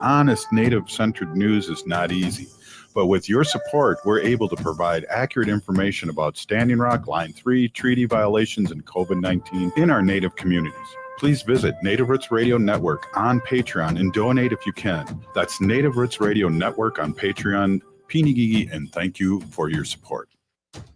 honest, Native-centered news is not easy. But with your support, we're able to provide accurate information about Standing Rock, Line 3, treaty violations, and COVID-19 in our Native communities. Please visit Native Roots Radio Network on Patreon and donate if you can. That's Native Roots Radio Network on Patreon. Pinigigi, and thank you for your support.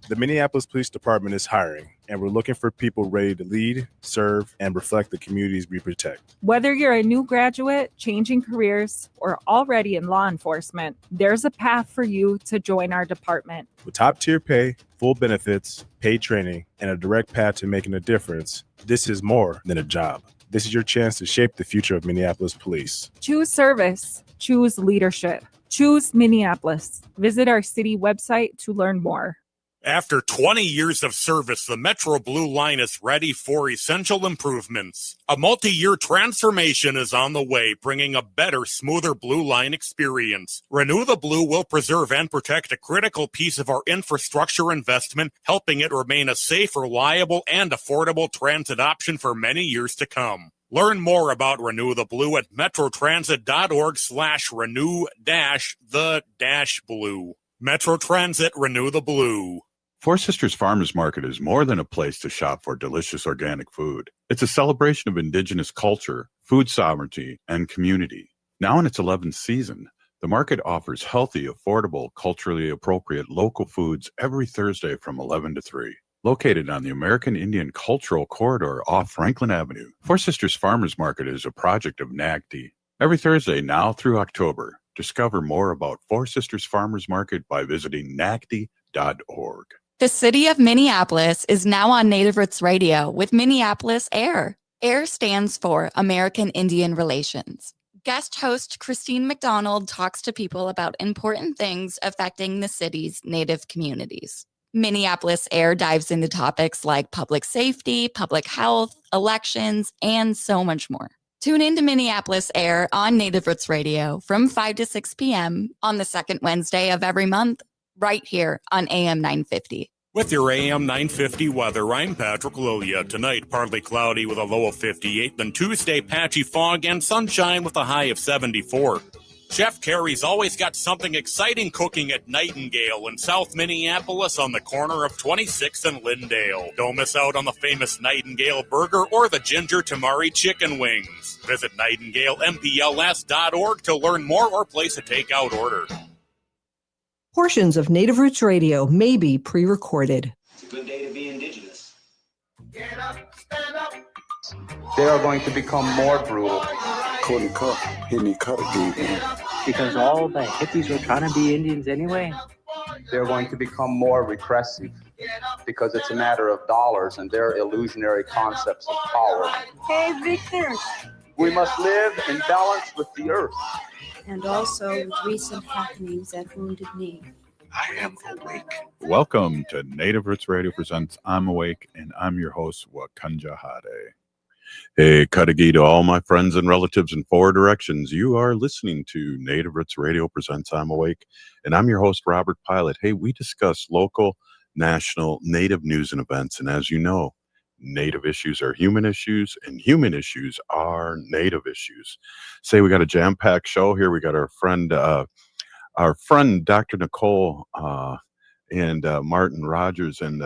The Minneapolis Police Department is hiring, and we're looking for people ready to lead, serve, and reflect the communities we protect. Whether you're a new graduate, changing careers, or already in law enforcement, there's a path for you to join our department. With top-tier pay, full benefits, paid training, and a direct path to making a difference, this is more than a job. This is your chance to shape the future of Minneapolis Police. Choose service. Choose leadership. Choose Minneapolis. Visit our city website to learn more. After 20 years of service, the Metro Blue Line is ready for essential improvements. A multi-year transformation is on the way, bringing a better, smoother Blue Line experience. Renew the Blue will preserve and protect a critical piece of our infrastructure investment, helping it remain a safe, reliable, and affordable transit option for many years to come. Learn more about Renew the Blue at metrotransit.org/renew-the-blue. Metro Transit, Renew the Blue. Four Sisters Farmers Market is more than a place to shop for delicious organic food. It's a celebration of Indigenous culture, food sovereignty, and community. Now in its 11th season, the market offers healthy, affordable, culturally appropriate local foods every Thursday from 11 to 3. Located on the American Indian Cultural Corridor off Franklin Avenue, Four Sisters Farmers Market is a project of NAGD. Every Thursday now through October, discover more about Four Sisters Farmers Market by visiting nagd.org. The city of Minneapolis is now on Native Roots Radio with Minneapolis AIR. AIR stands for American Indian Relations. Guest host Christine McDonald talks to people about important things affecting the city's Native communities. Minneapolis AIR dives into topics like public safety, public health, elections, and so much more. Tune in to Minneapolis AIR on Native Roots Radio from 5 to 6 p.m. on the second Wednesday of every month, right here on AM 950. With your AM 950 weather, I'm Patrick Lilia. Tonight, partly cloudy with a low of 58. Then Tuesday, patchy fog and sunshine with a high of 74. Chef Carrie's always got something exciting cooking at Nightingale in South Minneapolis on the corner of 26th and Lindale. Don't miss out on the famous Nightingale burger or the ginger tamari chicken wings. Visit nightingalempls.org to learn more or place a takeout order. Portions of Native Roots Radio may be pre-recorded. It's a good day to be Indigenous. Get up, stand up. They are going to become more brutal. Couldn't cut, hit me cut again. Because all the hippies were trying to be Indians anyway. They're going to become more repressive because it's a matter of dollars and their illusionary concepts of power. Hey, Victor. We must live in balance with the earth. And also with recent happenings at Wounded Knee. I am awake. Welcome to Native Roots Radio presents I'm Awake, and I'm your host, Wakanja Hade. Hey, Kadagi to all my friends and relatives in four directions. You are listening to Native Roots Radio presents I'm Awake, and I'm your host, Robert Pilot. Hey, we discuss local, national, Native news and events, and as you know, Native issues are human issues, and human issues are Native issues. Say we got a jam-packed show here. We got our friend Dr. Nicole and MartinRogers, and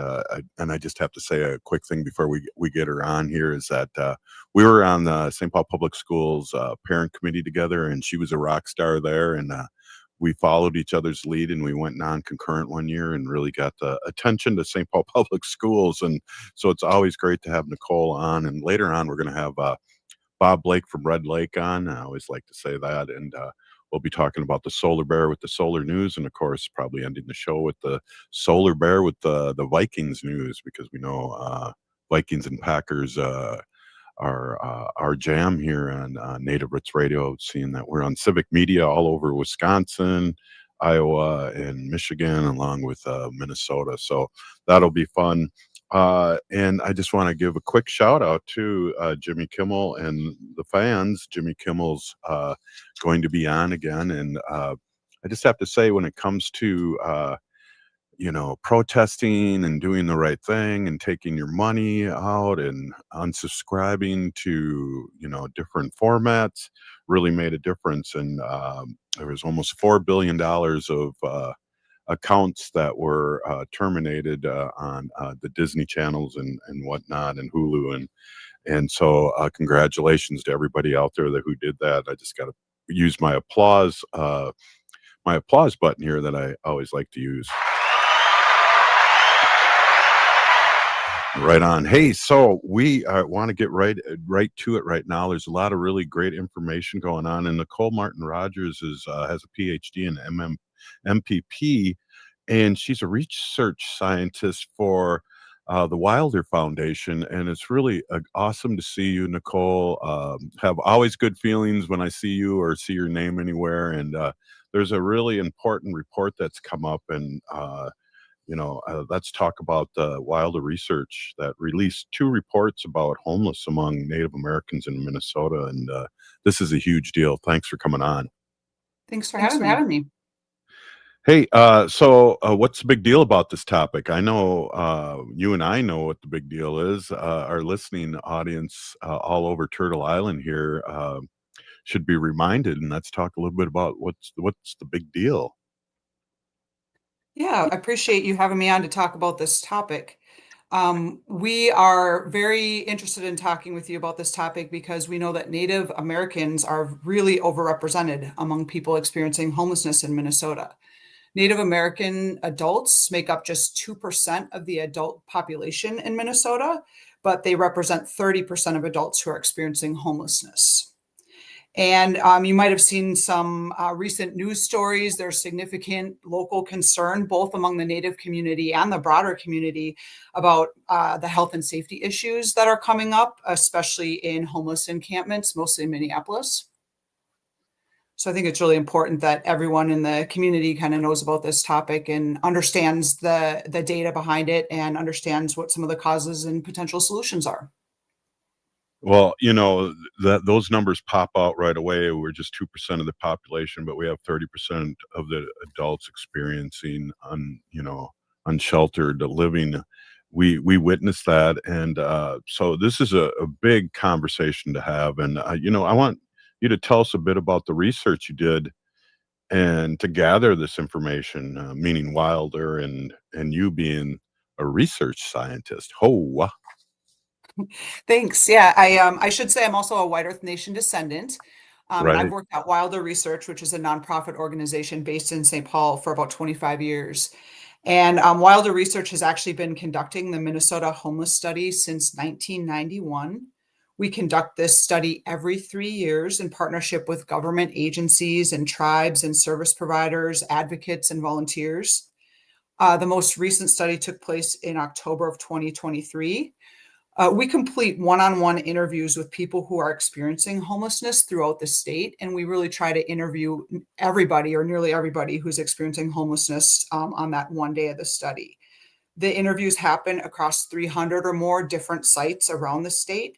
I just have to say a quick thing before we get her on here is that we were on the St. Paul Public Schools parent committee together, and she was a rock star there, and we followed each other's lead, and we went non-concurrent one year and really got the attention to St. Paul Public Schools. And so it's always great to have Nicole on. And later on, we're going to have Bob Blake from Red Lake on. I always like to say that. And we'll be talking about the SolarBear with the solar news. And of course, probably ending the show with the SolarBear with the Vikings news, because we know Vikings and Packers our jam here on Native Roots Radio, seeing that we're on civic media all over Wisconsin, Iowa, and Michigan, along with Minnesota. So that'll be fun. And I just want to give a quick shout out to Jimmy Kimmel and the fans. Jimmy Kimmel's going to be on again. And I just have to say, when it comes to protesting and doing the right thing and taking your money out and unsubscribing to, different formats really made a difference. And there was almost $4 billion of accounts that were terminated on the Disney channels and whatnot, and Hulu. And so congratulations to everybody out there who did that. I just got to use my applause button here that I always like to use. Right on. Hey, so we want to get right to it right now. There's a lot of really great information going on, and Nicole MartinRogers has a PhD in MPP, and she's a research scientist for the Wilder Foundation, and it's really awesome to see you, Nicole. Have always good feelings when I see you or see your name anywhere, and there's a really important report that's come up, and let's talk about the Wilder research that released 2 reports about homeless among Native Americans in Minnesota, and this is a huge deal. Thanks for coming on. Thanks for having me. Hey, so what's the big deal about this topic? I know you and I know what the big deal is. Our listening audience all over Turtle Island here should be reminded, and let's talk a little bit about what's the big deal. Yeah, I appreciate you having me on to talk about this topic. We are very interested in talking with you about this topic because we know that Native Americans are really overrepresented among people experiencing homelessness in Minnesota. Native American adults make up just 2% of the adult population in Minnesota, but they represent 30% of adults who are experiencing homelessness. And you might have seen some recent news stories. There's significant local concern, both among the Native community and the broader community, about the health and safety issues that are coming up, especially in homeless encampments, mostly in Minneapolis. So I think it's really important that everyone in the community kind of knows about this topic and understands the data behind it and understands what some of the causes and potential solutions are. Well, that those numbers pop out right away. We're just 2% of the population, but we have 30% of the adults experiencing unsheltered living. We witnessed that, and so this is a big conversation to have. And I want you to tell us a bit about the research you did and to gather this information, meaning Wilder and you being a research scientist. Thanks. Yeah, I should say I'm also a White Earth Nation descendant. Right. I've worked at Wilder Research, which is a nonprofit organization based in St. Paul, for about 25 years. And Wilder Research has actually been conducting the Minnesota homeless study since 1991. We conduct this study every 3 years in partnership with government agencies and tribes and service providers, advocates, and volunteers. The most recent study took place in October of 2023. We complete one-on-one interviews with people who are experiencing homelessness throughout the state, and we really try to interview everybody or nearly everybody who's experiencing homelessness on that one day of the study. The interviews happen across 300 or more different sites around the state,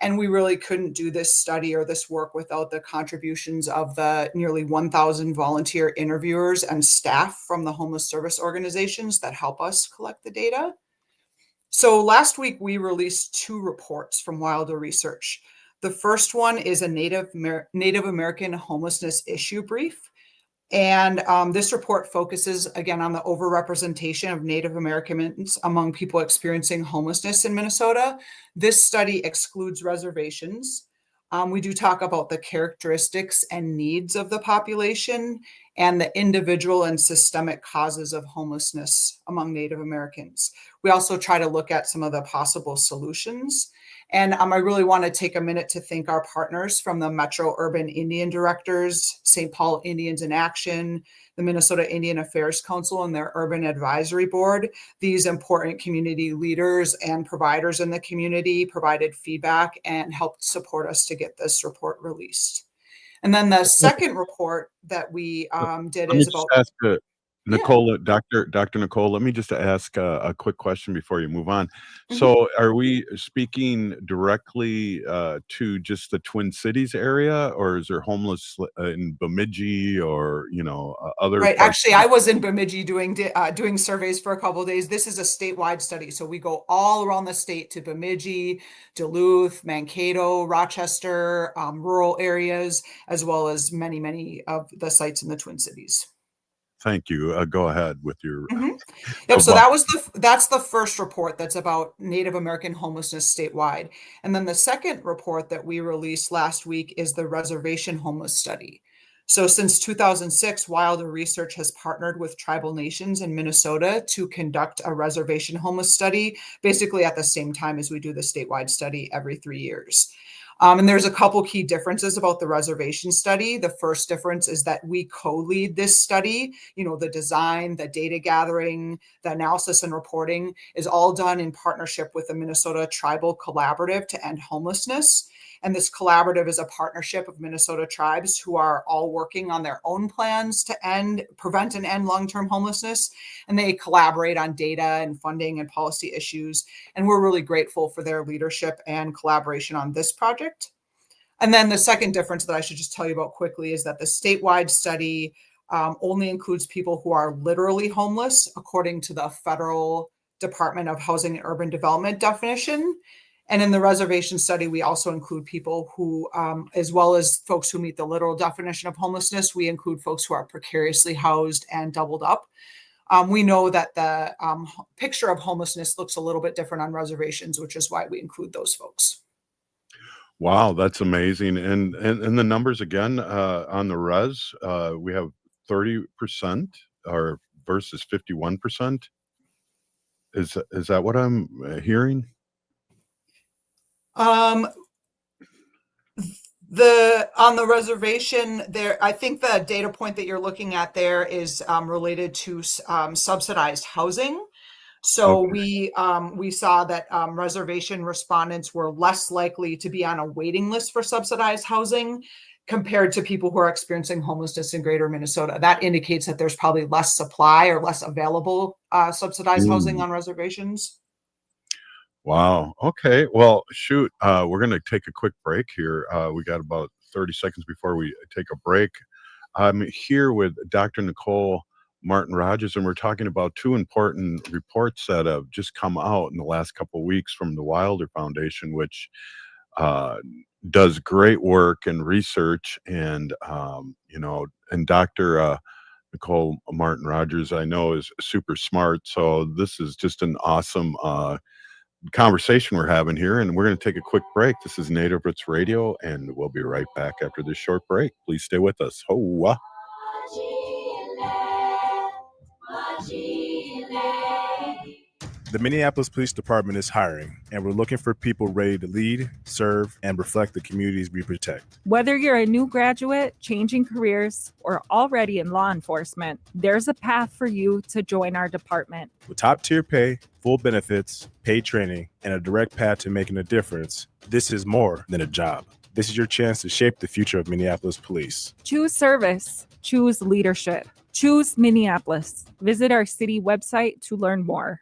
and we really couldn't do this study or this work without the contributions of the nearly 1,000 volunteer interviewers and staff from the homeless service organizations that help us collect the data. So last week, we released 2 reports from Wilder Research. The first one is a Native American homelessness issue brief. And this report focuses, again, on the overrepresentation of Native Americans among people experiencing homelessness in Minnesota. This study excludes reservations. We do talk about the characteristics and needs of the population and the individual and systemic causes of homelessness among Native Americans. We also try to look at some of the possible solutions. And I really want to take a minute to thank our partners from the Metro Urban Indian Directors, St. Paul Indians in Action, the Minnesota Indian Affairs Council, and their Urban Advisory Board. These important community leaders and providers in the community provided feedback and helped support us to get this report released. And then the second report that we did is about... Nicole, Dr. Nicole, let me just ask a quick question before you move on. Mm-hmm. So, are we speaking directly to just the Twin Cities area, or is there homeless in Bemidji or other Right. parts? Actually, I was in Bemidji doing surveys for a couple of days. This is a statewide study, so we go all around the state to Bemidji, Duluth, Mankato, Rochester, rural areas, as well as many, many of the sites in the Twin Cities. Thank you. Go ahead with your. Mm-hmm. Yep. So that's the first report that's about Native American homelessness statewide, and then the second report that we released last week is the reservation homeless study. So since 2006, Wilder Research has partnered with tribal nations in Minnesota to conduct a reservation homeless study, basically at the same time as we do the statewide study every 3 years. And there's a couple key differences about the reservation study. The first difference is that we co-lead this study. The design, the data gathering, the analysis and reporting is all done in partnership with the Minnesota Tribal Collaborative to End Homelessness. And this collaborative is a partnership of Minnesota tribes who are all working on their own plans to prevent and end long-term homelessness. And they collaborate on data and funding and policy issues. And we're really grateful for their leadership and collaboration on this project. And then the second difference that I should just tell you about quickly is that the statewide study only includes people who are literally homeless, according to the Federal Department of Housing and Urban Development definition. And in the reservation study, we also include people who, as well as folks who meet the literal definition of homelessness, we include folks who are precariously housed and doubled up. We know that the picture of homelessness looks a little bit different on reservations, which is why we include those folks. Wow, that's amazing. And the numbers again on the res, we have 30% or versus 51%. Is that what I'm hearing? On the reservation there, I think the data point that you're looking at there is related to subsidized housing. So we saw that reservation respondents were less likely to be on a waiting list for subsidized housing compared to people who are experiencing homelessness in greater Minnesota. That indicates that there's probably less supply or less available subsidized housing on reservations. Wow. Okay. Well, shoot. We're going to take a quick break here. We got about 30 seconds before we take a break. I'm here with Dr. Nicole MartinRogers, and we're talking about two important reports that have just come out in the last couple of weeks from the Wilder Foundation, which does great work and research. And, and Dr. Nicole MartinRogers, I know, is super smart. So this is just an awesome conversation we're having here, and we're going to take a quick break. This is Native Roots Radio, and we'll be right back after this short break. Please stay with us. Hoa. The Minneapolis Police Department is hiring, and we're looking for people ready to lead, serve, and reflect the communities we protect. Whether you're a new graduate, changing careers, or already in law enforcement, there's a path for you to join our department. With top-tier pay, full benefits, paid training, and a direct path to making a difference, this is more than a job. This is your chance to shape the future of Minneapolis police. Choose service. Choose leadership. Choose Minneapolis. Visit our city website to learn more.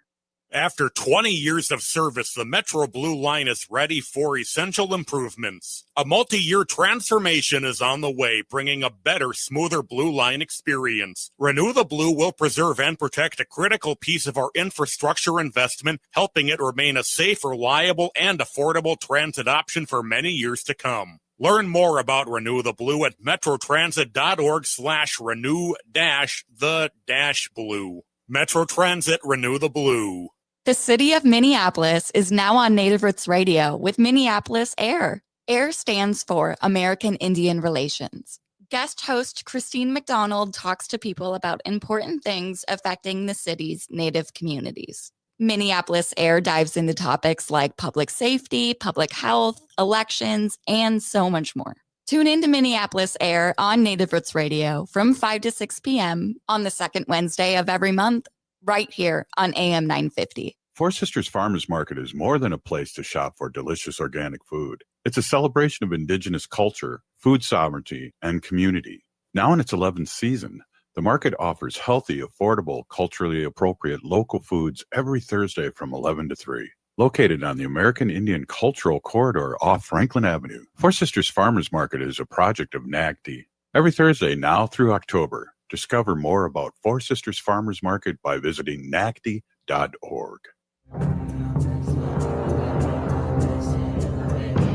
After 20 years of service, the Metro Blue Line is ready for essential improvements. A multi-year transformation is on the way, bringing a better, smoother Blue Line experience. Renew the Blue will preserve and protect a critical piece of our infrastructure investment, helping it remain a safe, reliable, and affordable transit option for many years to come. Learn more about Renew the Blue at metrotransit.org/renew-the-blue. Metro Transit, Renew the Blue. The city of Minneapolis is now on Native Roots Radio with Minneapolis Air. AIR stands for American Indian Relations. Guest host Christine McDonald talks to people about important things affecting the city's Native communities. Minneapolis Air dives into topics like public safety, public health, elections, and so much more. Tune in to Minneapolis Air on Native Roots Radio from 5 to 6 p.m. on the second Wednesday of every month, right here on AM 950. Four Sisters Farmers Market is more than a place to shop for delicious organic food. It's a celebration of Indigenous culture, food sovereignty, and community. Now in its 11th season, The market offers healthy, affordable, culturally appropriate local foods every Thursday from 11 to 3. Located on the American Indian Cultural Corridor off Franklin Avenue, Four Sisters Farmers Market is a project of NACD. Every Thursday now through October, discover more about Four Sisters Farmers Market by visiting nacd.org.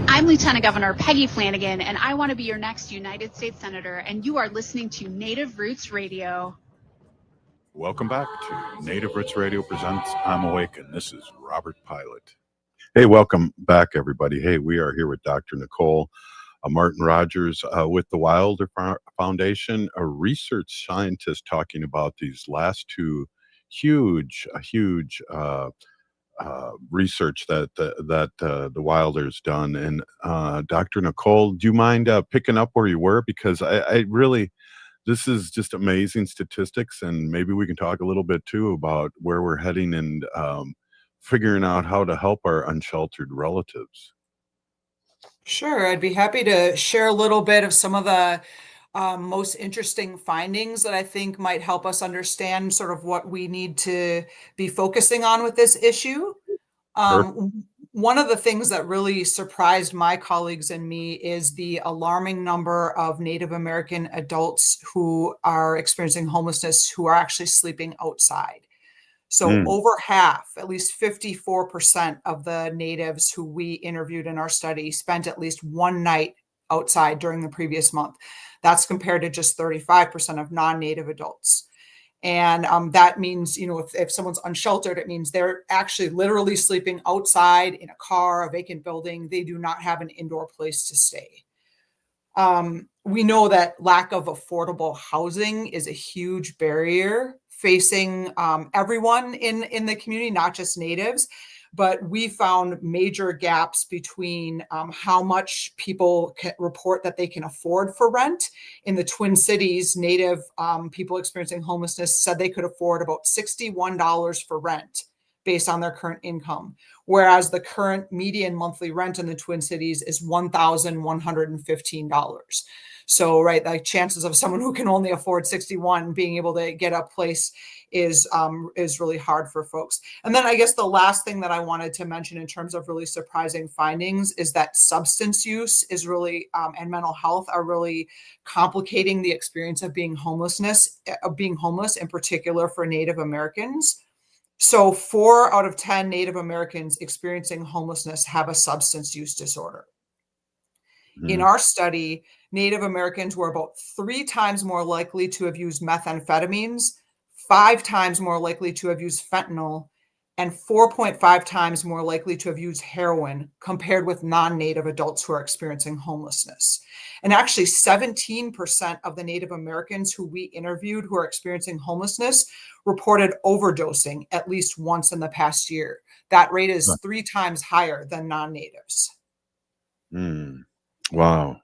I'm Lieutenant Governor Peggy Flanagan, and I want to be your next United States Senator, and you are listening to Native Roots Radio. Welcome back to Native Roots Radio presents I'm Awake, and this is Robert Pilot. Hey, welcome back, everybody. Hey, we are here with Dr. Nicole MartinRogers with the Wilder Foundation, a research scientist talking about these last two huge research that the Wilder's done. And Dr. Nicole, do you mind picking up where you were? Because I really, this is just amazing statistics, and maybe we can talk a little bit too about where we're heading and figuring out how to help our unsheltered relatives. Sure, I'd be happy to share a little bit of some of the most interesting findings that I think might help us understand sort of what we need to be focusing on with this issue. Sure. One of the things that really surprised my colleagues and me is the alarming number of Native American adults who are experiencing homelessness who are actually sleeping outside. So over half, at least 54% of the natives who we interviewed in our study spent at least one night outside during the previous month. That's compared to just 35% of non-native adults. And that means, you know, if someone's unsheltered, it means they're actually literally sleeping outside in a car, a vacant building. They do not have an indoor place to stay. We know that lack of affordable housing is a huge barrier facing everyone in the community, not just natives. But we found major gaps between how much people report that they can afford for rent. In the Twin Cities, Native people experiencing homelessness said they could afford about $61 for rent based on their current income, whereas the current median monthly rent in the Twin Cities is $1,115. So, right, the chances of someone who can only afford 61 being able to get a place is really hard for folks. And then I guess the last thing that I wanted to mention in terms of really surprising findings is that substance use is really and mental health are really complicating the experience of being homeless, in particular for Native Americans. So 4 out of 10 Native Americans experiencing homelessness have a substance use disorder. In our study, Native Americans were about 3 times more likely to have used methamphetamines, 5 times more likely to have used fentanyl, and 4.5 times more likely to have used heroin compared with non-Native adults who are experiencing homelessness. And actually 17% of the Native Americans who we interviewed who are experiencing homelessness reported overdosing at least once in the past year. That rate is 3 times higher than non-Natives. Wow.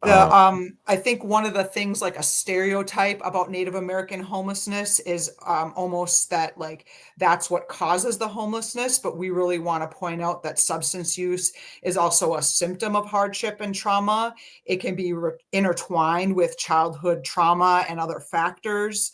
I think one of the things, like a stereotype about Native American homelessness is almost that like that's what causes the homelessness, but we really want to point out that substance use is also a symptom of hardship and trauma. It can be intertwined with childhood trauma and other factors.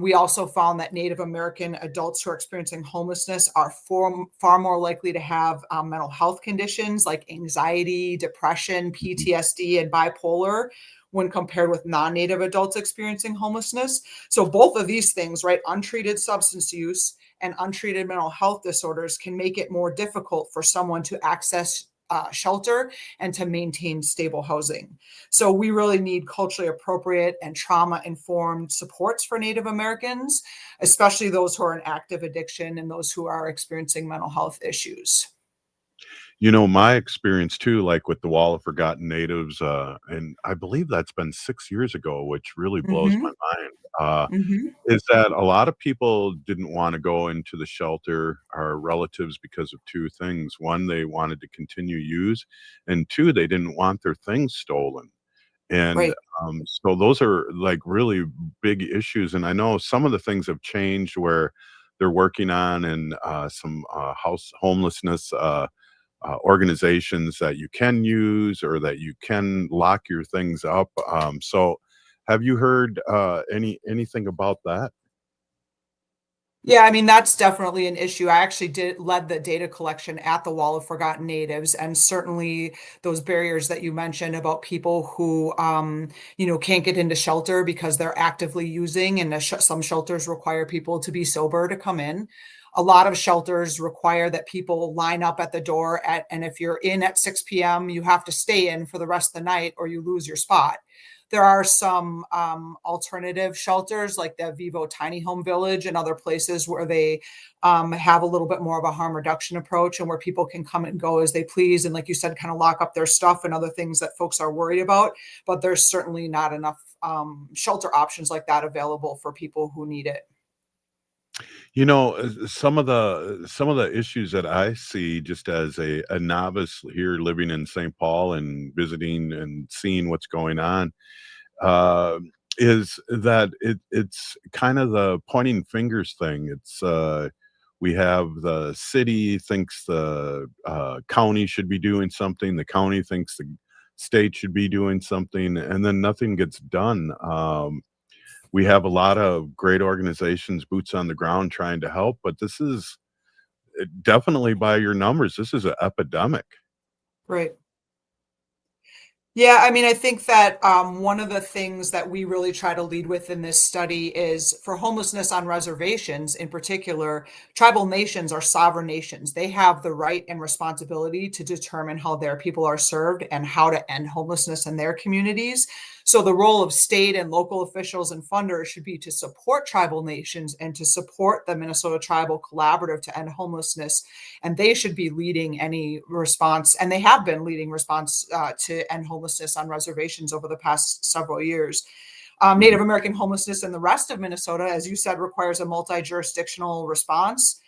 We also found that Native American adults who are experiencing homelessness are far more likely to have mental health conditions like anxiety, depression, PTSD, and bipolar when compared with non-Native adults experiencing homelessness. So both of these things, right, untreated substance use and untreated mental health disorders can make it more difficult for someone to access shelter and to maintain stable housing. So we really need culturally appropriate and trauma-informed supports for Native Americans, especially those who are in active addiction and those who are experiencing mental health issues. You know, my experience too, like with the Wall of Forgotten Natives, and I believe that's been 6 years ago, which really blows my mind, is that a lot of people didn't want to go into the shelter, our relatives, because of 2 things. 1, they wanted to continue use, and 2, they didn't want their things stolen. And so those are like really big issues. And I know some of the things have changed where they're working on and some house homelessness organizations that you can use or that you can lock your things up. So Have you heard anything about that? Yeah, I mean, that's definitely an issue. I actually led the data collection at the Wall of Forgotten Natives, and certainly those barriers that you mentioned about people who, can't get into shelter because they're actively using, and some shelters require people to be sober to come in. A lot of shelters require that people line up at the door and if you're in at 6 p.m., you have to stay in for the rest of the night or you lose your spot. There are some alternative shelters like the Vivo Tiny Home Village and other places where they have a little bit more of a harm reduction approach and where people can come and go as they please. And like you said, kind of lock up their stuff and other things that folks are worried about. But there's certainly not enough shelter options like that available for people who need it. Some of the issues that I see just as a novice here living in St. Paul and visiting and seeing what's going on, uh, is that it's kind of the pointing fingers thing. We have the city thinks the county should be doing something, the county thinks the state should be doing something, and then nothing gets done. We have a lot of great organizations, boots on the ground, trying to help, but this is definitely, by your numbers, this is an epidemic. Right. Yeah, I mean, I think that one of the things that we really try to lead with in this study is for homelessness on reservations in particular, tribal nations are sovereign nations. They have the right and responsibility to determine how their people are served and how to end homelessness in their communities. So the role of state and local officials and funders should be to support tribal nations and to support the Minnesota Tribal Collaborative to end homelessness. And they should be leading any response, and they have been leading response to end homelessness on reservations over the past several years. Native American homelessness in the rest of Minnesota, as you said, requires a multi-jurisdictional response.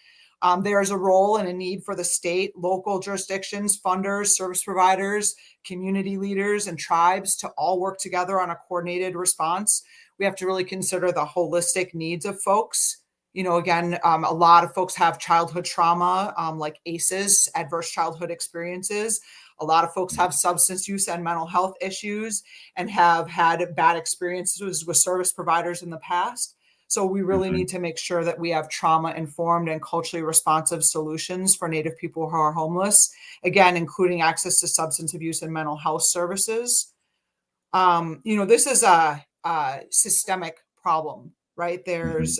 There is a role and a need for the state, local jurisdictions, funders, service providers, community leaders, and tribes to all work together on a coordinated response. We have to really consider the holistic needs of folks. Again, a lot of folks have childhood trauma, like ACEs, adverse childhood experiences. A lot of folks have substance use and mental health issues and have had bad experiences with service providers in the past. So we really need to make sure that we have trauma-informed and culturally responsive solutions for Native people who are homeless, again, including access to substance abuse and mental health services. This is a systemic problem, right? There's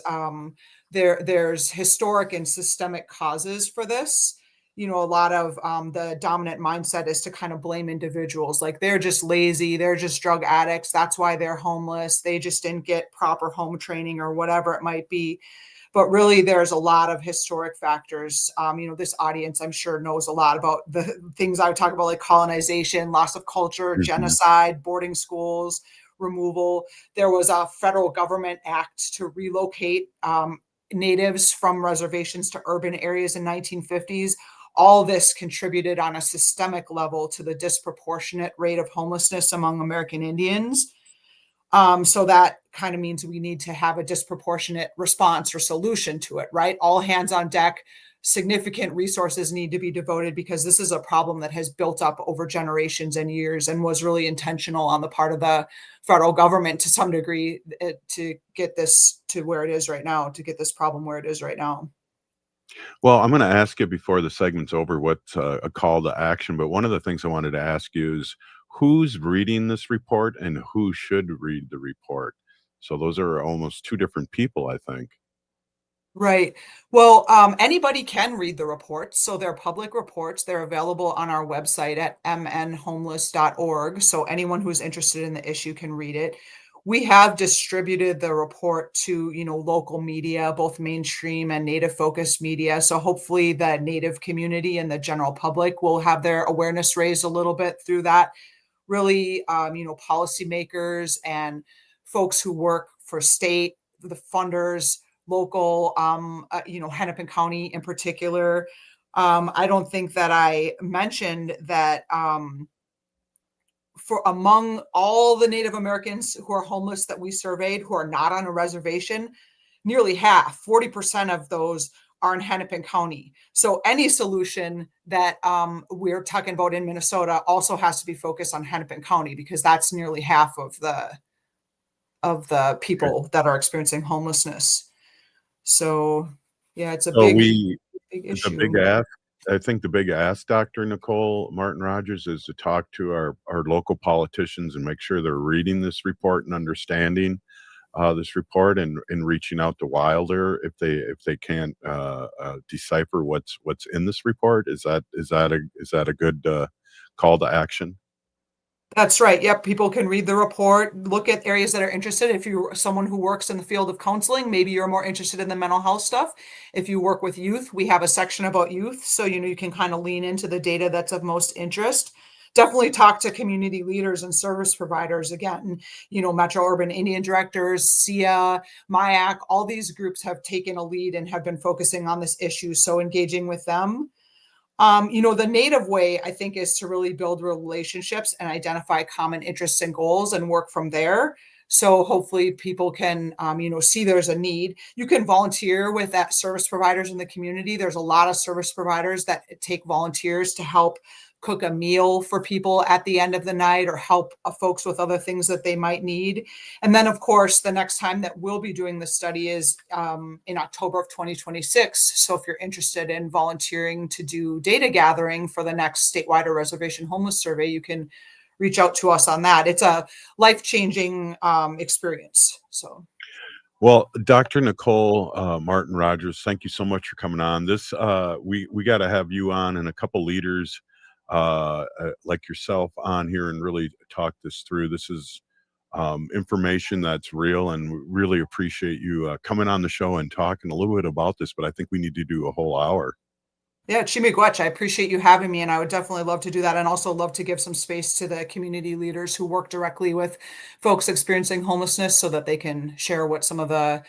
historic and systemic causes for this. A lot of the dominant mindset is to kind of blame individuals, like they're just lazy, they're just drug addicts, that's why they're homeless, they just didn't get proper home training or whatever it might be. But really, there's a lot of historic factors. This audience, I'm sure, knows a lot about the things I would talk about, like colonization, loss of culture, genocide, boarding schools, removal. There was a federal government act to relocate natives from reservations to urban areas in 1950s. All this contributed on a systemic level to the disproportionate rate of homelessness among American Indians. So that kind of means we need to have a disproportionate response or solution to it, right? All hands on deck, significant resources need to be devoted because this is a problem that has built up over generations and years and was really intentional on the part of the federal government to some degree to get this to where it is right now, to get this problem where it is right now. Well, I'm going to ask you before the segment's over what's a call to action, but one of the things I wanted to ask you is who's reading this report and who should read the report? So those are almost two different people, I think. Right. Well, anybody can read the reports. So they're public reports. They're available on our website at mnhomeless.org. So anyone who's interested in the issue can read it. We have distributed the report to, local media, both mainstream and Native focused media. So hopefully the Native community and the general public will have their awareness raised a little bit through that. Really, policymakers and folks who work for state, the funders, local, Hennepin County in particular. I don't think that I mentioned that for among all the Native Americans who are homeless that we surveyed who are not on a reservation, nearly half, 40% of those are in Hennepin County. So any solution that we're talking about in Minnesota also has to be focused on Hennepin County because that's nearly half of the the people that are experiencing homelessness. So yeah, it's a So big it's issue. a big ask. I think the big ask, Dr. Nicole MartinRogers, is to talk to our local politicians and make sure they're reading this report and understanding this report and reaching out to Wilder if they can't decipher what's in this report. Is that a good call to action? That's right. Yep. People can read the report, look at areas that are interested. If you're someone who works in the field of counseling, maybe you're more interested in the mental health stuff. If you work with youth, we have a section about youth. So, you can kind of lean into the data that's of most interest. Definitely talk to community leaders and service providers. Again, Metro Urban Indian Directors, SIA, MIAC, all these groups have taken a lead and have been focusing on this issue. So engaging with them. The native way, I think, is to really build relationships and identify common interests and goals and work from there. So hopefully people can, see there's a need. You can volunteer with that service providers in the community. There's a lot of service providers that take volunteers to help cook a meal for people at the end of the night or help folks with other things that they might need. And then, of course, the next time that we'll be doing the study is in October of 2026. So if you're interested in volunteering to do data gathering for the next statewide or reservation homeless survey, you can reach out to us on that. It's a life-changing experience. So. Well, Dr. Nicole MartinRogers, thank you so much for coming on. This we got to have you on and a couple leaders like yourself on here and really talk this through. This is information that's real, and we really appreciate you coming on the show and talking a little bit about this, but I think we need to do a whole hour. Yeah, Chimigwech, I appreciate you having me, and I would definitely love to do that, and also love to give some space to the community leaders who work directly with folks experiencing homelessness so that they can share what some of the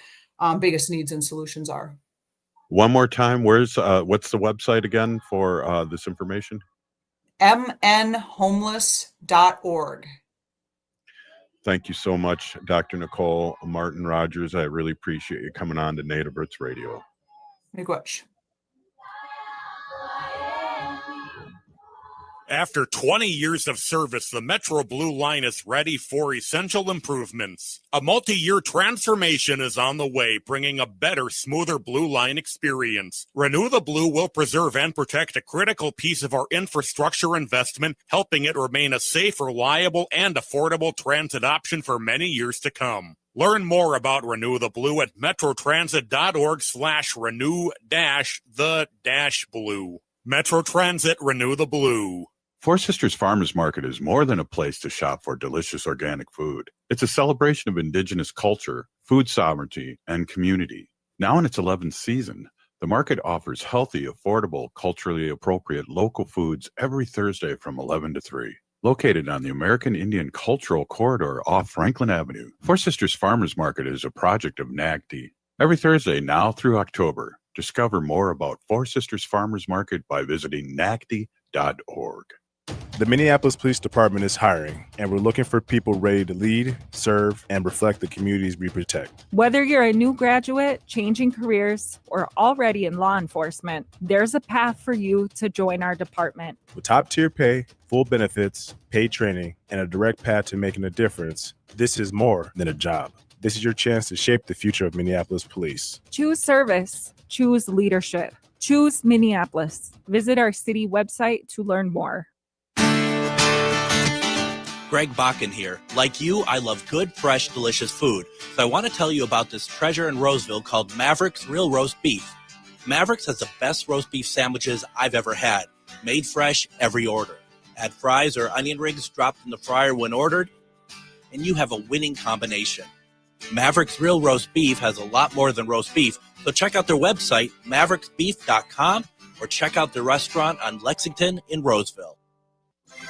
biggest needs and solutions are. One more time, what's the website again for this information? mnhomeless.org. Thank you so much, Dr. Nicole MartinRogers. I really appreciate you coming on to Native Roots Radio. Miigwech. After 20 years of service, the Metro Blue Line is ready for essential improvements. A multi-year transformation is on the way, bringing a better, smoother Blue Line experience. Renew the Blue will preserve and protect a critical piece of our infrastructure investment, helping it remain a safe, reliable, and affordable transit option for many years to come. Learn more about Renew the Blue at metrotransit.org/renew-the-blue. Metro Transit, Renew the Blue. Four Sisters Farmers Market is more than a place to shop for delicious organic food. It's a celebration of Indigenous culture, food sovereignty, and community. Now in its 11th season, the market offers healthy, affordable, culturally appropriate local foods every Thursday from 11 to 3. Located on the American Indian Cultural Corridor off Franklin Avenue, Four Sisters Farmers Market is a project of NAGD. Every Thursday now through October, discover more about Four Sisters Farmers Market by visiting nagd.org. The Minneapolis Police Department is hiring, and we're looking for people ready to lead, serve, and reflect the communities we protect. Whether you're a new graduate, changing careers, or already in law enforcement, there's a path for you to join our department. With top-tier pay, full benefits, paid training, and a direct path to making a difference, this is more than a job. This is your chance to shape the future of Minneapolis police. Choose service. Choose leadership. Choose Minneapolis. Visit our city website to learn more. Greg Bakken here. Like you, I love good, fresh, delicious food. So I want to tell you about this treasure in Roseville called Maverick's Real Roast Beef. Maverick's has the best roast beef sandwiches I've ever had. Made fresh every order. Add fries or onion rings dropped in the fryer when ordered, and you have a winning combination. Maverick's Real Roast Beef has a lot more than roast beef, so check out their website, mavericksbeef.com, or check out their restaurant on Lexington in Roseville.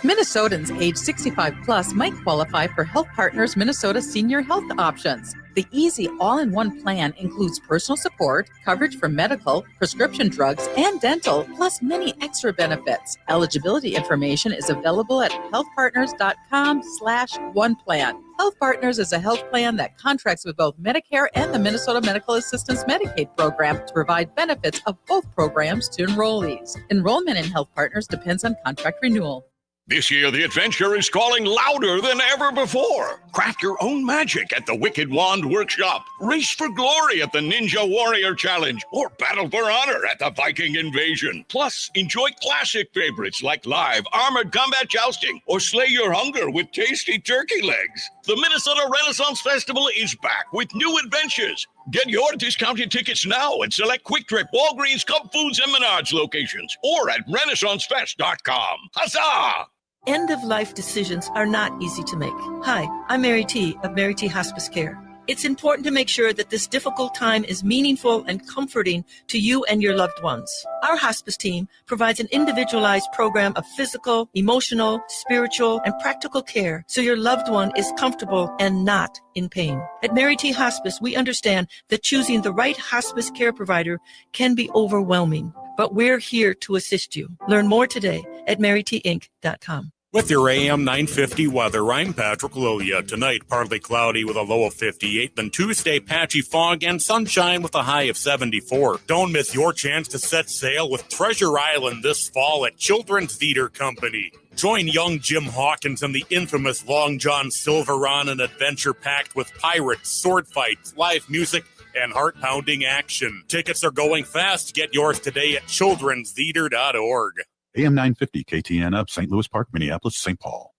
Minnesotans age 65 plus might qualify for Health Partners Minnesota Senior Health Options. The easy all-in-one plan includes personal support, coverage for medical, prescription drugs, and dental, plus many extra benefits. Eligibility information is available at healthpartners.com/oneplan. Health Partners is a health plan that contracts with both Medicare and the Minnesota Medical Assistance Medicaid program to provide benefits of both programs to enrollees. Enrollment in Health Partners depends on contract renewal. This year, the adventure is calling louder than ever before. Craft your own magic at the Wicked Wand Workshop. Race for glory at the Ninja Warrior Challenge. Or battle for honor at the Viking Invasion. Plus, enjoy classic favorites like live armored combat jousting. Or slay your hunger with tasty turkey legs. The Minnesota Renaissance Festival is back with new adventures. Get your discounted tickets now at select Quick Trip, Walgreens, Cub Foods, and Menards locations. Or at RenaissanceFest.com. Huzzah! End-of-life decisions are not easy to make. Hi, I'm Mary T. of Mary T. Hospice Care. It's important to make sure that this difficult time is meaningful and comforting to you and your loved ones. Our hospice team provides an individualized program of physical, emotional, spiritual, and practical care so your loved one is comfortable and not in pain. At Mary T. Hospice, we understand that choosing the right hospice care provider can be overwhelming, but we're here to assist you. Learn more today at marytinc.com. With your AM 950 weather, I'm Patrick Lilia. Tonight, partly cloudy with a low of 58. Then Tuesday, patchy fog and sunshine with a high of 74. Don't miss your chance to set sail with Treasure Island this fall at Children's Theater Company. Join young Jim Hawkins and the infamous Long John Silver on an adventure packed with pirates, sword fights, live music, and heart-pounding action. Tickets are going fast. Get yours today at childrenstheater.org. AM 950 KTN up, St. Louis Park, Minneapolis, St. Paul.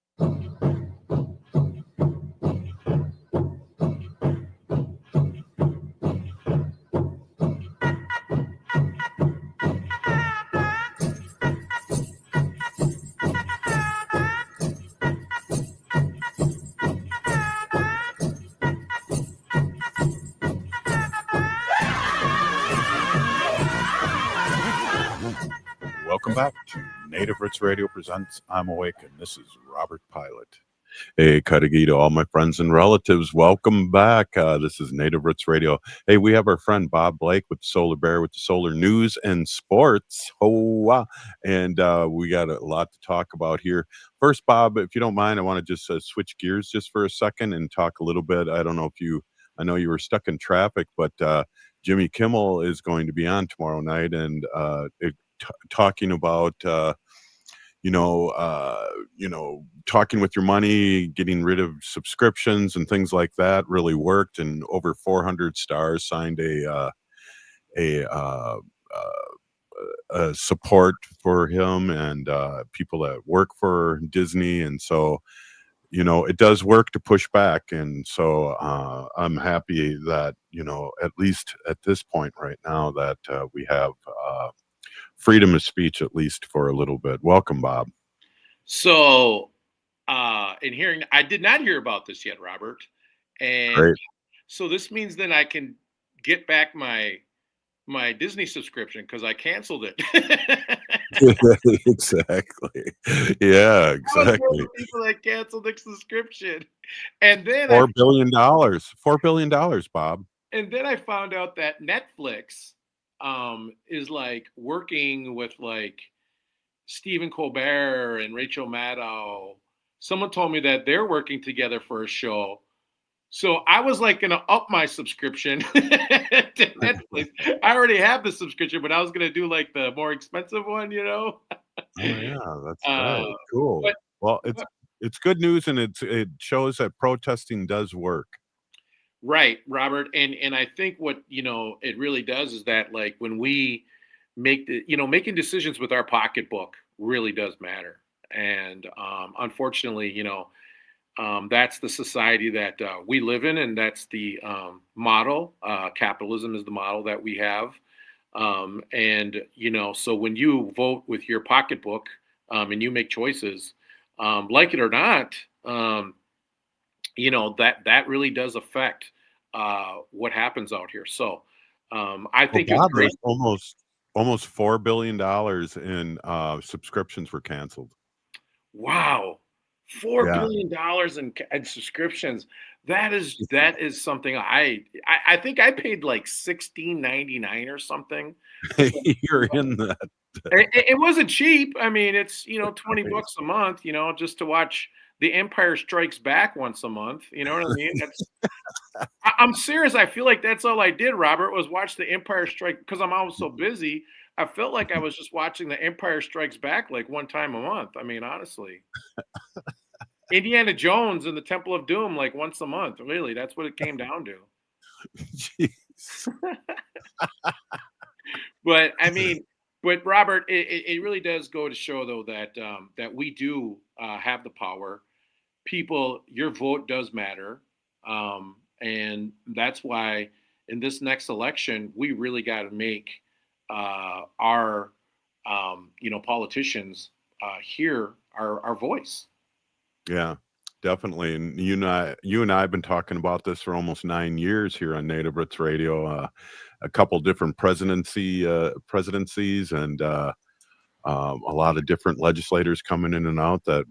Welcome back to Native Roots Radio presents I'm Awake, and this is Robert Pilot. Hey, Kadagi to all my friends and relatives. Welcome back. This is Native Roots Radio. Hey, we have our friend Bob Blake with SolarBear with the Solar News and Sports. And we got a lot to talk about here. First, Bob, if you don't mind, I want to just switch gears just for a second and talk a little bit. I don't know if I know you were stuck in traffic, but Jimmy Kimmel is going to be on tomorrow night, and talking about talking with your money, getting rid of subscriptions and things like that really worked, and over 400 stars signed a support for him and people that work for Disney. And so it does work to push back, and so I'm happy that at least at this point right now that we have freedom of speech, at least for a little bit. Welcome, Bob. So, I did not hear about this yet, Robert. And Great. So this means then I can get back my Disney subscription because I canceled it. Exactly. Yeah, exactly. People that canceled the subscription. And then $4 billion. $4 billion, Bob. And then I found out that Netflix is like working with like Stephen Colbert and Rachel Maddow. Someone told me that they're working together for a show. So I was like going to up my subscription to Netflix. I already have the subscription, but I was going to do like the more expensive one, Oh yeah, that's right. Cool. Well, it's good news, and it shows that protesting does work. Right, Robert. And I think what, it really does is that like when we make making decisions with our pocketbook really does matter. And unfortunately, that's the society that we live in, and that's the model. Capitalism is the model that we have. So when you vote with your pocketbook and you make choices, like it or not, that really does affect what happens out here. So I think Bob, it's great. Almost $4 billion in subscriptions were canceled. Wow. $4 billion in subscriptions. That is something I think I paid like $16.99 or something. You're in that. It wasn't cheap. I mean, it's $20 a month, just to watch The Empire Strikes Back once a month. You know what I mean? I'm serious. I feel like that's all I did, Robert, was watch The Empire Strike, because I'm always so busy. I felt like I was just watching The Empire Strikes Back like one time a month. I mean, honestly. Indiana Jones and the Temple of Doom like once a month. Really, that's what it came down to. Jeez. But I mean, but Robert, it really does go to show though that that we do have the power. People, your vote does matter, and that's why in this next election we really got to make our politicians hear our voice. Yeah, definitely. And you and I have been talking about this for almost 9 years here on Native Roots Radio. A couple different presidencies, and a lot of different legislators coming in and out. That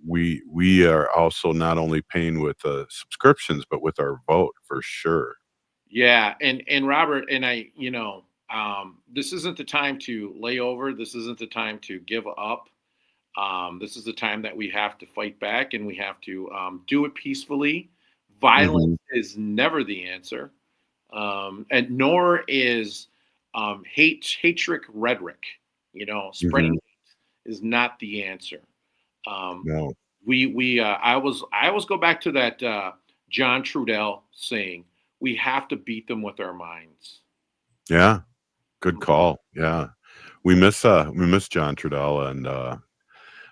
we are also not only paying with subscriptions, but with our vote for sure. Yeah, and Robert and I, this isn't the time to lay over. This isn't the time to give up. This is the time that we have to fight back, and we have to do it peacefully. Violence is never the answer, and nor is hatred rhetoric. Spreading hate is not the answer. No. I always go back to that John Trudell saying, "We have to beat them with our minds." Yeah, good call. Yeah, we miss John Trudell, and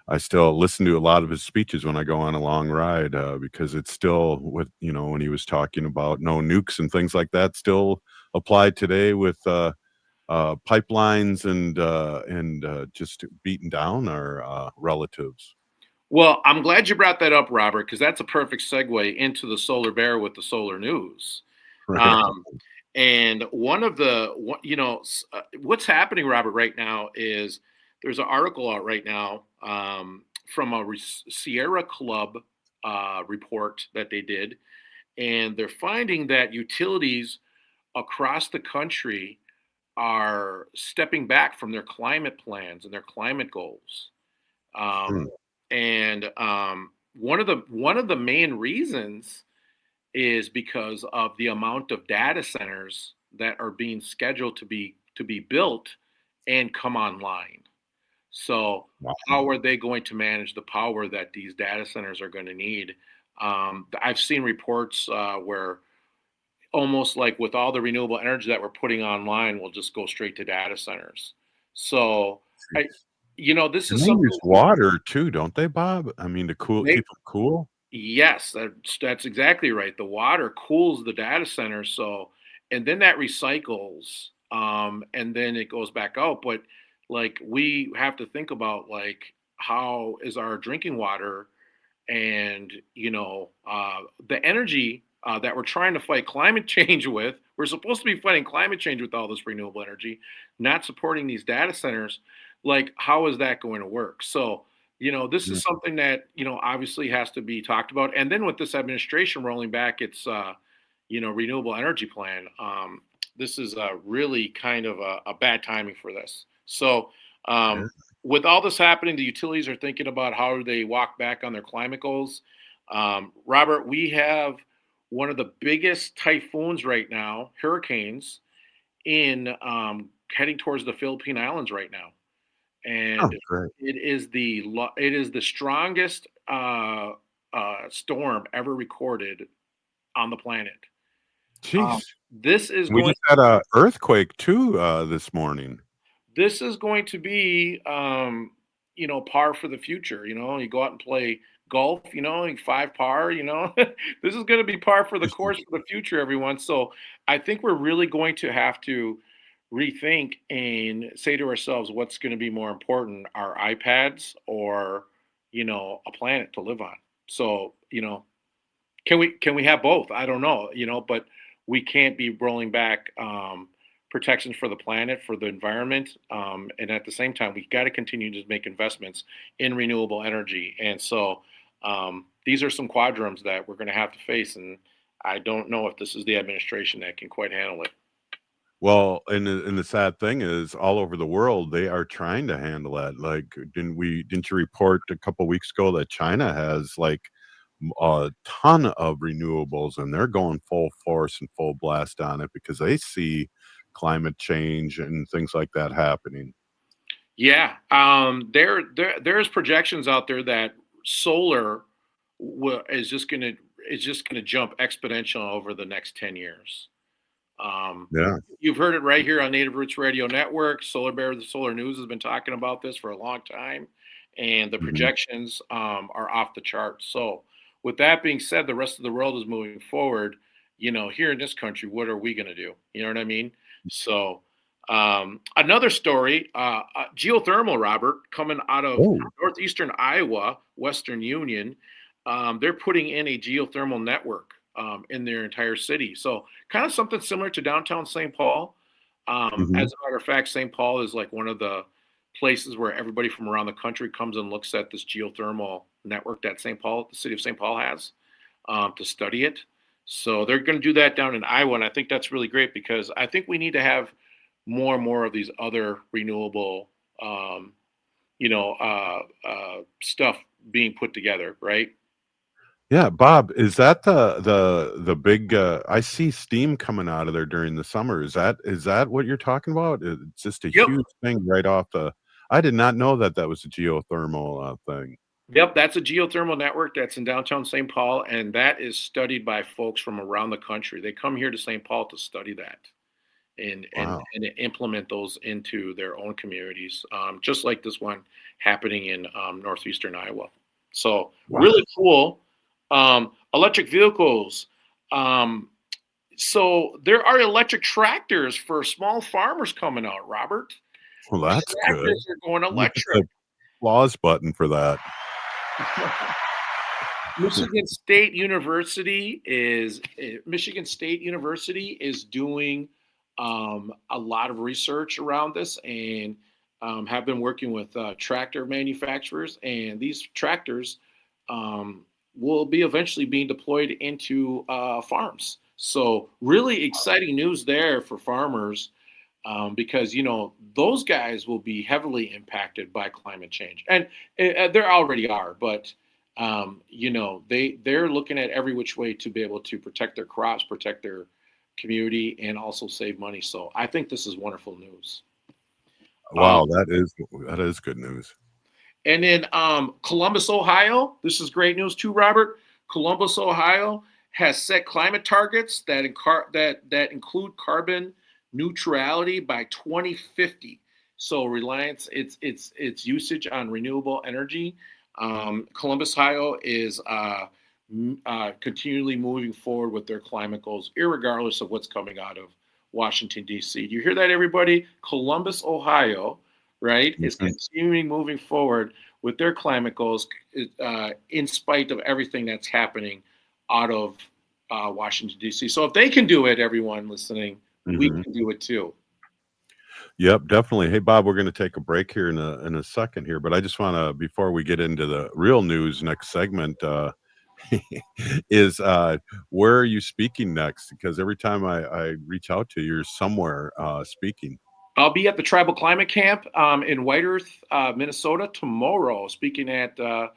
I still listen to a lot of his speeches when I go on a long ride, because it's still when he was talking about no nukes and things like that still apply today with pipelines and just beating down our relatives. Well, I'm glad you brought that up, Robert, because that's a perfect segue into the SolarBear with the Solar News. Right. And one of the, what's happening, Robert, right now is there's an article out right now from a Sierra Club report that they did, and they're finding that utilities across the country are stepping back from their climate plans and their climate goals. And one of the main reasons is because of the amount of data centers that are being scheduled to be built and come online. So how are they going to manage the power that these data centers are going to need? I've seen reports where almost like with all the renewable energy that we're putting online, we'll just go straight to data centers. So this is they something. use water too, don't they, Bob? I mean, to keep them cool. Yes, that's exactly right. The water cools the data center, and then that recycles, and then it goes back out. But like we have to think about like how is our drinking water, and the energy that we're trying to fight climate change with. We're supposed to be fighting climate change with all this renewable energy, not supporting these data centers. Like, how is that going to work? So. This is something that, obviously has to be talked about. And then with this administration rolling back its, renewable energy plan, this is really kind of a bad timing for this. So with all this happening, the utilities are thinking about how do they walk back on their climate goals. Robert, we have one of the biggest typhoons right now, hurricanes, in heading towards the Philippine Islands right now. And it is the strongest storm ever recorded on the planet. Jeez, We just had an earthquake too this morning. This is going to be, par for the future. You go out and play golf, 5 par. This is going to be par for the course for the future, everyone. So I think we're really going to have to rethink and say to ourselves what's going to be more important, our iPads or a planet to live on. So can we have both? I don't know, but we can't be rolling back protections for the planet, for the environment, and at the same time we got to continue to make investments in renewable energy. And so these are some quadrums that we're going to have to face, and I don't know if this is the administration that can quite handle it. Well, and the sad thing is, all over the world, they are trying to handle that. Like, didn't you report a couple weeks ago that China has like a ton of renewables, and they're going full force and full blast on it because they see climate change and things like that happening. Yeah, there's projections out there that solar is just gonna jump exponential over the next 10 years. Yeah. You've heard it right here on Native Roots Radio Network. SolarBear, the Solar News, has been talking about this for a long time, and the projections are off the charts. So, with that being said, the rest of the world is moving forward. Here in this country, what are we going to do? You know what I mean? So, another story, geothermal, Robert, coming out of northeastern Iowa, Western Union. They're putting in a geothermal network in their entire city. So kind of something similar to downtown St. Paul. As a matter of fact, St. Paul is like one of the places where everybody from around the country comes and looks at this geothermal network that the city of St. Paul has to study it. So they're going to do that down in Iowa. And I think that's really great because I think we need to have more and more of these other renewable, stuff being put together, right? Yeah, Bob, is that the big? I see steam coming out of there during the summer. Is that what you're talking about? It's just a huge thing right off the. I did not know that was a geothermal thing. Yep, that's a geothermal network that's in downtown St. Paul, and that is studied by folks from around the country. They come here to St. Paul to study that and implement those into their own communities, just like this one happening in northeastern Iowa. So really cool. Electric vehicles. So there are electric tractors for small farmers coming out, Robert. Well, that's Tractors good. are going electric. Applause button for that. Michigan State University is doing a lot of research around this and have been working with tractor manufacturers, and these tractors will be eventually being deployed into farms. So really exciting news there for farmers because, those guys will be heavily impacted by climate change. And they already are, but, they're looking at every which way to be able to protect their crops, protect their community, and also save money. So I think this is wonderful news. Wow, that is good news. And then Columbus, Ohio, this is great news too, Robert. Columbus, Ohio has set climate targets that include carbon neutrality by 2050. So reliance its usage on renewable energy. Columbus, Ohio is continually moving forward with their climate goals, irregardless of what's coming out of Washington, D.C. Do you hear that, everybody? Columbus, Ohio, right, is continuing moving forward with their climate goals in spite of everything that's happening out of Washington, D.C. So if they can do it, everyone listening, we can do it too. Yep, definitely. Hey, Bob, we're going to take a break here in a second here, but I just want to, before we get into the real news next segment, is where are you speaking next? Because every time I reach out to you, you're somewhere speaking. I'll be at the Tribal Climate Camp in White Earth, Minnesota tomorrow, speaking at the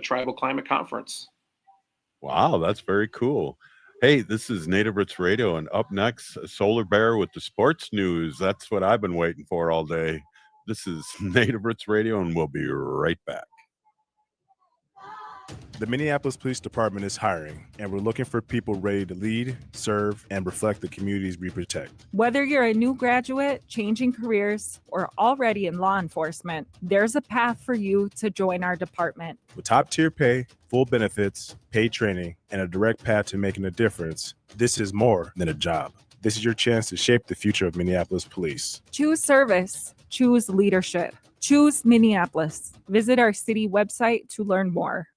Tribal Climate Conference. Wow, that's very cool. Hey, this is Native Roots Radio, and up next, SolarBear with the sports news. That's what I've been waiting for all day. This is Native Roots Radio, and we'll be right back. The Minneapolis Police Department is hiring, and we're looking for people ready to lead, serve, and reflect the communities we protect. Whether you're a new graduate, changing careers, or already in law enforcement, there's a path for you to join our department. With top-tier pay, full benefits, paid training, and a direct path to making a difference, this is more than a job. This is your chance to shape the future of Minneapolis police. Choose service. Choose leadership. Choose Minneapolis. Visit our city website to learn more.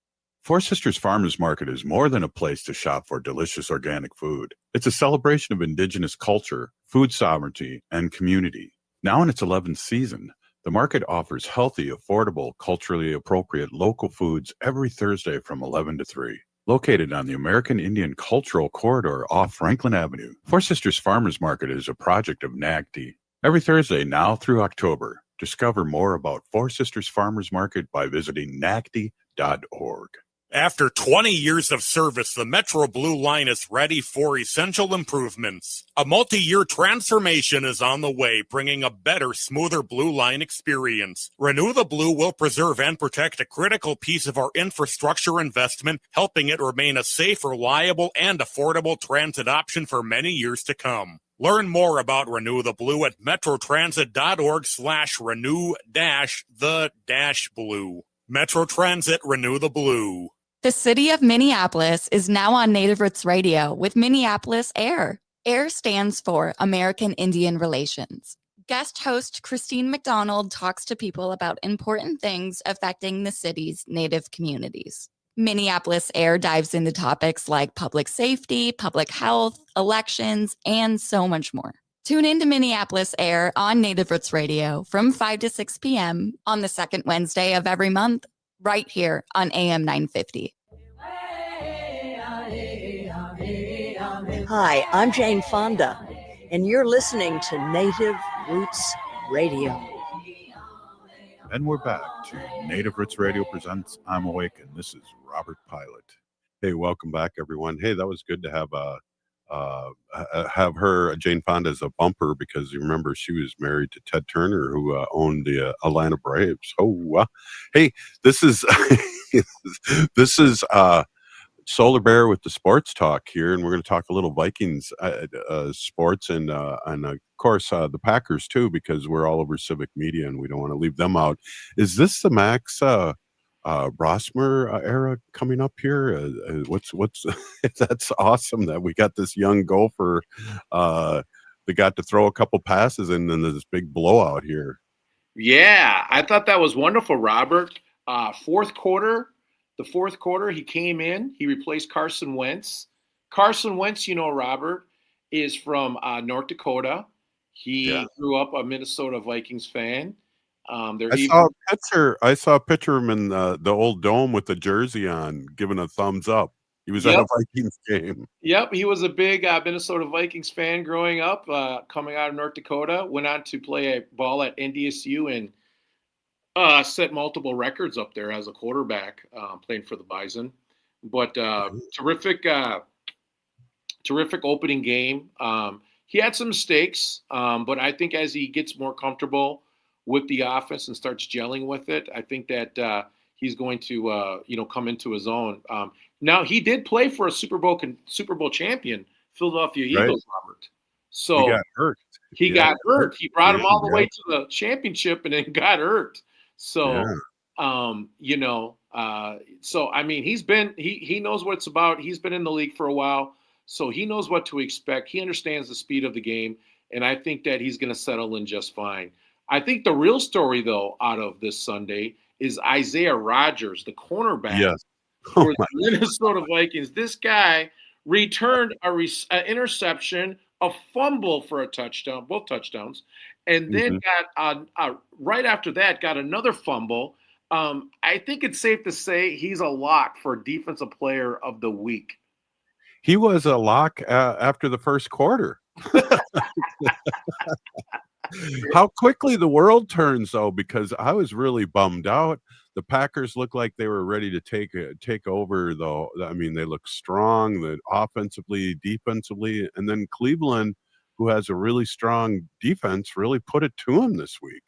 Four Sisters Farmers Market is more than a place to shop for delicious organic food. It's a celebration of Indigenous culture, food sovereignty, and community. Now in its 11th season, the market offers healthy, affordable, culturally appropriate local foods every Thursday from 11 to 3. Located on the American Indian Cultural Corridor off Franklin Avenue, Four Sisters Farmers Market is a project of NAGD. Every Thursday now through October, discover more about Four Sisters Farmers Market by visiting nagd.org. After 20 years of service, the Metro Blue Line is ready for essential improvements. A multi-year transformation is on the way, bringing a better, smoother Blue Line experience. Renew the Blue will preserve and protect a critical piece of our infrastructure investment, helping it remain a safe, reliable, and affordable transit option for many years to come. Learn more about Renew the Blue at metrotransit.org/renew-the-blue. Metro Transit, Renew the Blue. The city of Minneapolis is now on Native Roots Radio with Minneapolis Air. AIR stands for American Indian Relations. Guest host Christine McDonald talks to people about important things affecting the city's Native communities. Minneapolis Air dives into topics like public safety, public health, elections, and so much more. Tune in to Minneapolis Air on Native Roots Radio from 5 to 6 p.m. on the second Wednesday of every month, right here on AM 950. Hi, I'm Jane Fonda, and you're listening to Native Roots Radio. And we're back to Native Roots Radio presents I'm Awake, and this is Robert Pilot. Hey, welcome back, everyone. Hey, that was good to have her, Jane Fonda, as a bumper, because you remember she was married to Ted Turner, who owned the Atlanta Braves. Hey, this is this is SolarBear with the sports talk here, and we're going to talk a little Vikings sports and of course the Packers too, because we're all over civic media and we don't want to leave them out. Is this the Max Brosmer era coming up here? What's that's awesome that we got this young gopher that got to throw a couple passes and then this big blowout here. Yeah, I thought that was wonderful, Robert. The fourth quarter, he came in, he replaced Carson Wentz. Carson Wentz, Robert, is from North Dakota. He grew up a Minnesota Vikings fan. I saw a picture of him in the old dome with the jersey on, giving a thumbs up. He was at a Vikings game. Yep, he was a big Minnesota Vikings fan growing up, coming out of North Dakota. Went on to play a ball at NDSU and set multiple records up there as a quarterback, playing for the Bison. But terrific opening game. He had some mistakes, but I think as he gets more comfortable with the offense and starts gelling with it, I think that he's going to come into his own. Now he did play for a Super Bowl champion, Philadelphia Eagles, Robert. So he got hurt. He got hurt. He brought him all the way to the championship and then got hurt. So, so I mean, he knows what it's about. He's been in the league for a while, so he knows what to expect. He understands the speed of the game, and I think that he's going to settle in just fine. I think the real story, though, out of this Sunday is Isaiah Rodgers, the cornerback for the Minnesota Vikings. This guy returned an interception, a fumble for a touchdown, both touchdowns, and then got right after that got another fumble. I think it's safe to say he's a lock for Defensive Player of the Week. He was a lock after the first quarter. How quickly the world turns, though, because I was really bummed out. The Packers looked like they were ready to take over, though. I mean, they look strong, offensively, defensively, and then Cleveland, who has a really strong defense, really put it to them this week.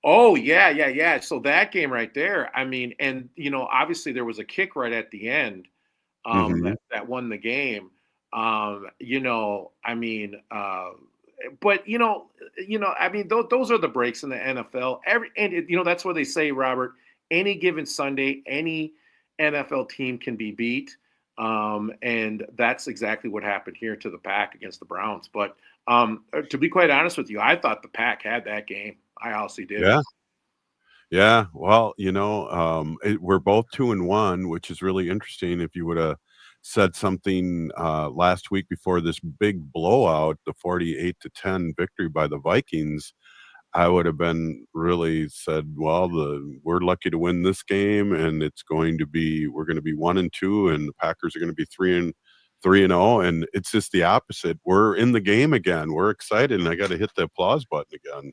Oh, yeah. So that game right there, I mean, and, obviously there was a kick right at the end that won the game. But I mean, those are the breaks in the NFL. That's what they say, Robert. Any given Sunday, any NFL team can be beat, and that's exactly what happened here to the Pack against the Browns. But to be quite honest with you, I thought the Pack had that game. I honestly did. Yeah. Well, we're both 2-1, which is really interesting. If you would have said something last week before this big blowout, the 48-10 victory by the Vikings, I would have been really said, well, we're lucky to win this game, and we're going to be 1-2, and the Packers are going to be 3-0, and it's just the opposite. We're in the game again. We're excited, and I got to hit the applause button again.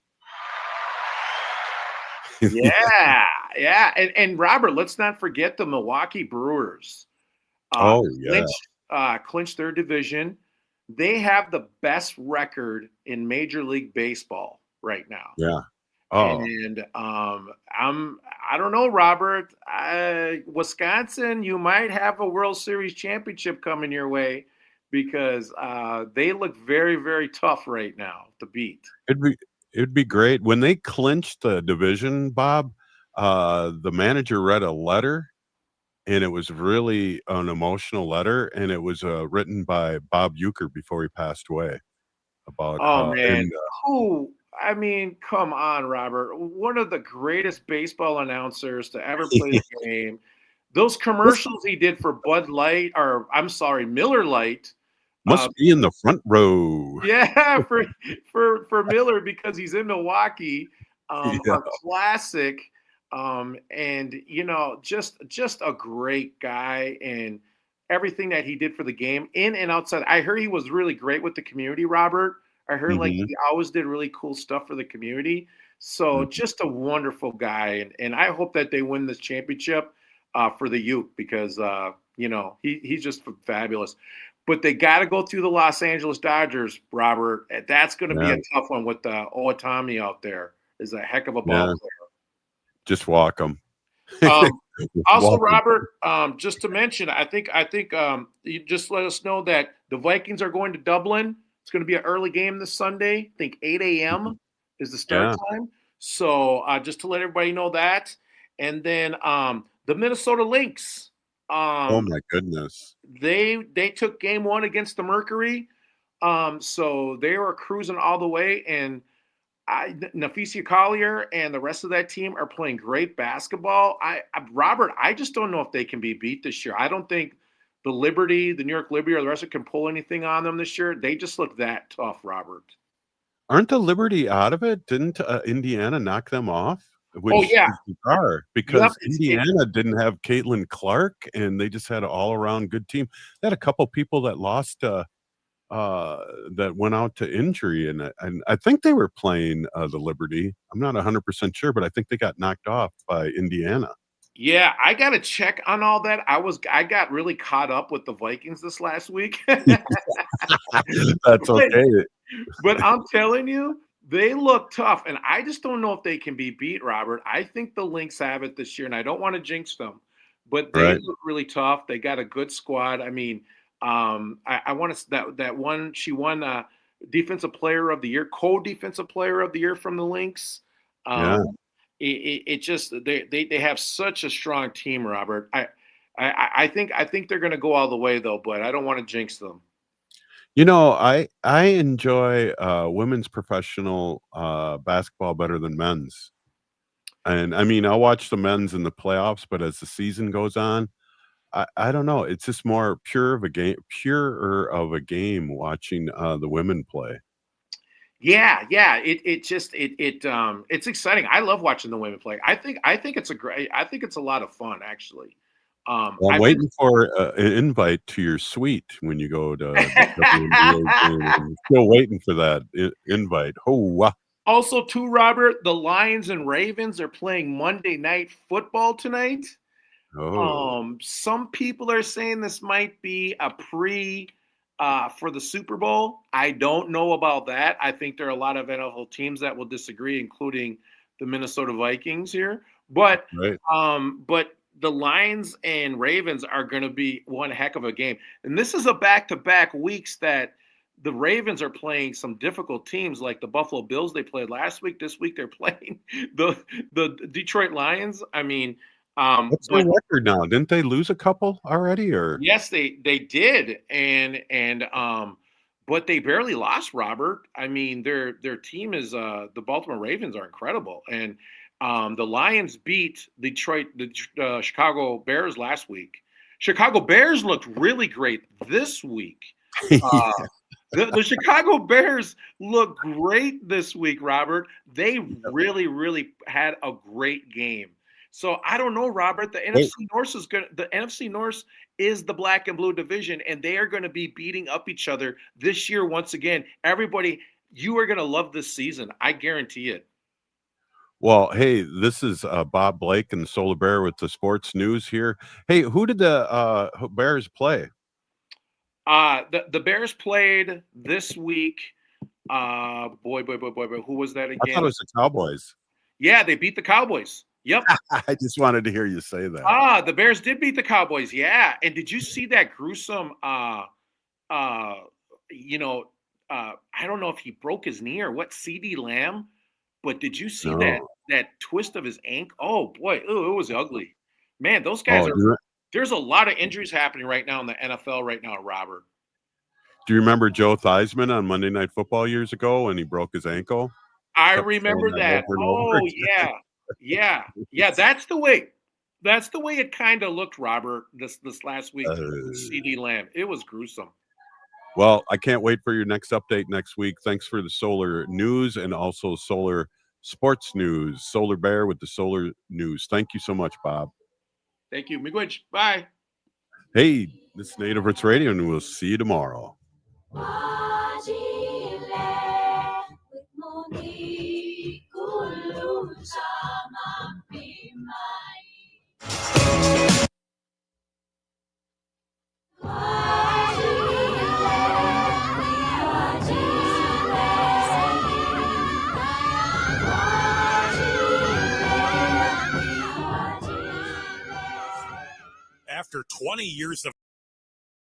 Yeah, Yeah, and Robert, let's not forget the Milwaukee Brewers. Oh, yeah. Clinched their division. They have the best record in Major League Baseball right now. Yeah. Oh, And I don't know, Robert. Wisconsin, you might have a World Series championship coming your way because they look very, very tough right now to beat. it'd be great when they clinched the division, Bob. The manager read a letter, and it was really an emotional letter, and it was written by Bob Euchre before he passed away. About Oh how man, and I mean, come on, Robert. One of the greatest baseball announcers to ever play the game. Those commercials he did for Bud Light, or I'm sorry, Miller Lite. must be in the front row. Yeah, for Miller because he's in Milwaukee, Yeah. are classic. And just a great guy and everything that he did for the game in and outside. I heard he was really great with the community, Robert. I heard like Mhm. he always did really cool stuff for the community. So Mhm. just a wonderful guy, and I hope that they win this championship for the Ute because he's just fabulous. But they got to go through the Los Angeles Dodgers, Robert. That's going to be Yeah. a tough one with Ohtani out there. Is a heck of a ball Yeah. player. Just walk them. Also, Robert, just to mention, I think you just let us know that the Vikings are going to Dublin. It's going to be an early game this Sunday. I think 8 a.m. is the start time. So just to let everybody know that. And then the Minnesota Lynx. Oh my goodness. They took game 1 against the Mercury. So they were cruising all the way, and Nafisia Collier and the rest of that team are playing great basketball. Robert, I just don't know if they can be beat this year. I don't think the New York Liberty, or the rest of them can pull anything on them this year. They just look that tough, Robert. Aren't the Liberty out of it? Didn't Indiana knock them off? Which yeah. is bizarre because Yep, Indiana didn't have Caitlin Clark, and they just had an all-around good team. They had a couple people that lost that went out to injury, and I think they were playing the Liberty. I'm not 100% sure, but I think they got knocked off by Indiana. Yeah, I got to check on all that. I got really caught up with the Vikings this last week. That's okay. But I'm telling you, they look tough, and I just don't know if they can be beat, Robert. I think the Lynx have it this year, and I don't want to jinx them, but they look really tough. They got a good squad. I mean, I want to that one. She won defensive player of the year, co-defensive player of the year from the Lynx. Yeah. It just they have such a strong team, Robert. I think they're going to go all the way though, but I don't want to jinx them. I enjoy women's professional basketball better than men's. And I mean, I'll watch the men's in the playoffs, but as the season goes on, I don't know. It's just more purer of a game watching the women play. Yeah. It's exciting. I love watching the women play. I think it's a lot of fun actually. I'm waiting for an invite to your suite when you go to the WNBA game. I'm still waiting for that invite. Also, too, Robert, the Lions and Ravens are playing Monday Night Football tonight. Some people are saying this might be a for the Super Bowl. I don't know about that. I think there are a lot of NFL teams that will disagree, including the Minnesota Vikings here. But the Lions and Ravens are going to be one heck of a game. And this is a back-to-back weeks that the Ravens are playing some difficult teams like the Buffalo Bills they played last week. This week they're playing the Detroit Lions. I mean, what's their record now? Didn't they lose a couple already? Or yes, they did, and but they barely lost, Robert. I mean, their team is the Baltimore Ravens are incredible, and the Lions beat the Chicago Bears last week. Chicago Bears looked really great this week. The Chicago Bears look great this week, Robert. They really, really had a great game. So I don't know, Robert. The NFC North is the black and blue division, and they are going to be beating up each other this year once again. Everybody, you are going to love this season. I guarantee it. Well, hey, this is Bob Blake and the Solar Bear with the sports news here. Hey, who did the Bears play? The Bears played this week. Boy, who was that again? I thought it was the Cowboys. Yeah, they beat the Cowboys. Yep. I just wanted to hear you say that. The Bears did beat the Cowboys. Yeah. And did you see that gruesome, I don't know if he broke his knee or what, CeeDee Lamb, but did you see that twist of his ankle? Oh boy, it was ugly. Man, those guys there's a lot of injuries happening right now in the NFL right now, Robert. Do you remember Joe Theismann on Monday Night Football years ago when he broke his ankle? I remember that. Oh, yeah. That's the way it kind of looked, Robert, this last week with CeeDee Lamb. It was gruesome. Well, I can't wait for your next update next week. Thanks for the solar news and also solar sports news. Solar Bear with the solar news. Thank you so much, Bob. Thank you. Miigwech. Bye. Hey, this is Native Roots Radio, and we'll see you tomorrow. After 20 years of